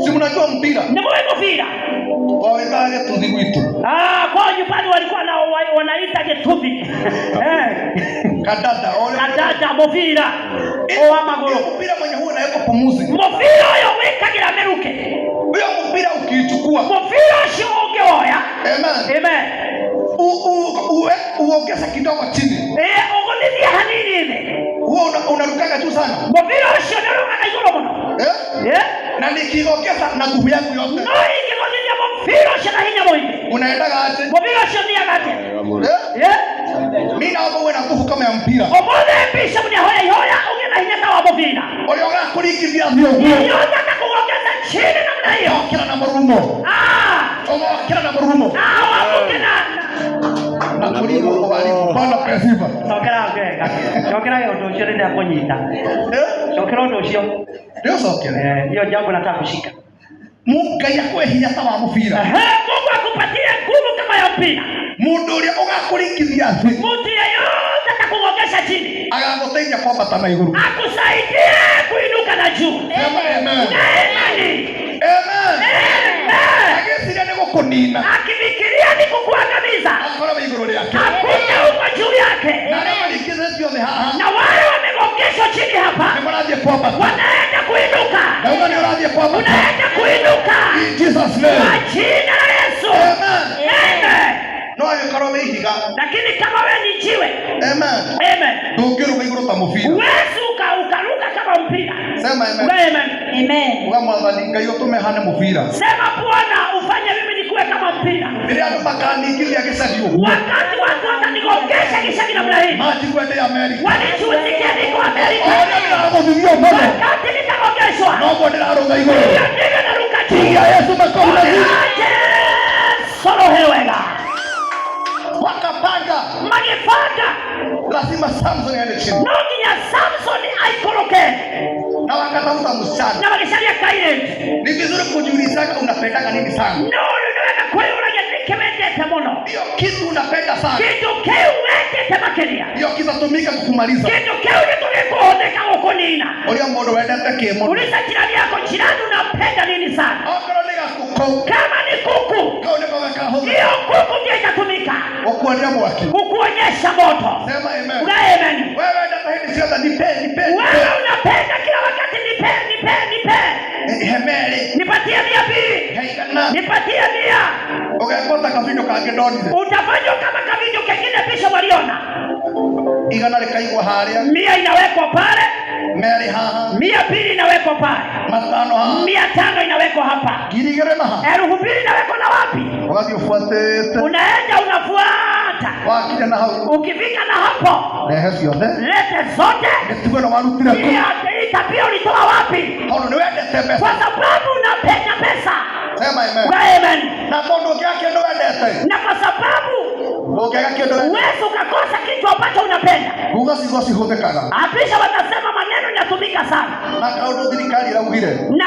Si mnajua mpira? Ni mpira. Waweka getuthi gwitu. Kwa nyumbani walikuwa na wanaita getuthi. Kadada, kadada mpira. Owa maguru. Mpira mwenye huwa naweka pumuzi. Mpira huyo wekagira meruke. Huyo mpira ukichukua. Mpira sio ongeoya. Amen. Amen. Uongeza kidogo chini. Ongezea hanini ile. Huo unarukaga tu sana. Mpira sio naruka igoro mno. Na nikiongeza na nguvu yangu yote. No, ikigozia mpira sio na hinya moja. Unaenda gaje? Mpira sio ni gaje. Mimi naomba uwe na nguvu kama ya mpira. Omone pisha mwenye hoya ungena hinya kama mpira. Olioga kulikithia ndio. Ndio nataka kuongeza chini namna hiyo. Kila na marumo. Kila na marumo. Na kulimo wali bana pesiva. Sokera ndo sio ndio konyita. Sokera ndo sio. Ndio sokera. Hiyo jambo nataka kushika. Mungu yakwe hinya kama mpira. Mungu akupatie nguvu kama ya mpira. Mundu uria ugakurikithia thi. Mtu yeyote atakuongeza chini. Agaguteithia kwambata na iguru. Akusaidie kuinuka na juu. Amen. Amen. Agesiria ni gukunina. Akifikiria ni kukuangamiza. Akora iguru yake. Akuja huko juu yake. Na walikiza haha. Na wale wamegongeshwa chini hapa. Ni wanaje kwambata. Wanaenda kuinuka. Na wanaje kwambata. Unaenda kuinuka. In Jesus name. Kwa jina la Yesu. Amen. Amen. No ayokaro higa. Lakini kama wewe ni jiwe. Amen. Amen. Ndukiruka iguru ta mufira. Wewe ukaruka kama mpira. Sema amen. Amen. Amen. Ugamwathani Ngai utumehane mufira. Sema Bwana ufanye mimi nikuwe kama mpira. Bila makanikilia kisagio. Wakati watu watanigongesha kisha namna hii. Maji kwende Amerika. Wanichuzikia niko Amerika. Wakati nitagongeshwa. Naomba ndiraruga iguru. Ndio naruka chini. Yesu makola hivi. Solo hewega. Wakapanga. Magifanga. Lazima Samson aende chini. Nokinya Samson aikoroke. Na wakatafuta msichana. Na wakishalia kaile. Ni vizuri kujiuliza unapendaka nini sana. No, kwa hiyo unajikemete mono. Hiyo kitu unapenda sana. Kitu keu wende makeria. Hiyo kitatumika kukumaliza. Kitu keu ndio kuoneka huko nina. Olio modo wenda kemo. Ulisa jirani yako jirani unapenda nini sana? Okoro ni kuku. Kama ni kuku. Kau ni kwa kaho. Hiyo kuku ndio itatumika. Okuonyesha mwaki. Kukuonyesha moto. Sema amen. Amen. Wewe ndio hili sio nipe. Wewe unapenda kila wakati nipe. Hemeli. Nipatie 200. Haikana. Nipatie 100. Ukakota kavinyo kagedoni. Utafanya kama kavinyo kingine pisha waliona. Igana likaigwa haria. 100 inawekwa pale. Meri haha. 200 inawekwa pale. 500 inawekwa hapa. Girigere maha. 2000 inawekwa na wapi? Wapi ufuate? Unaenda unafuata. Wakija na hapo. Ukifika na hapo. Lete zote. Lete zote. Ndio na wanutira. Hii tabia ulitoa wapi? Hapo ni wewe pesa. Kwa sababu unapenda pesa. Sema amen. Amen. Na tondo yake ndio endete. Na kwa sababu uwezo ukakosa kitu ambacho unapenda. Gosi hudekana. Apisha watasema maneno yanatumika sana. Na kaudo dirikali la ugire. Na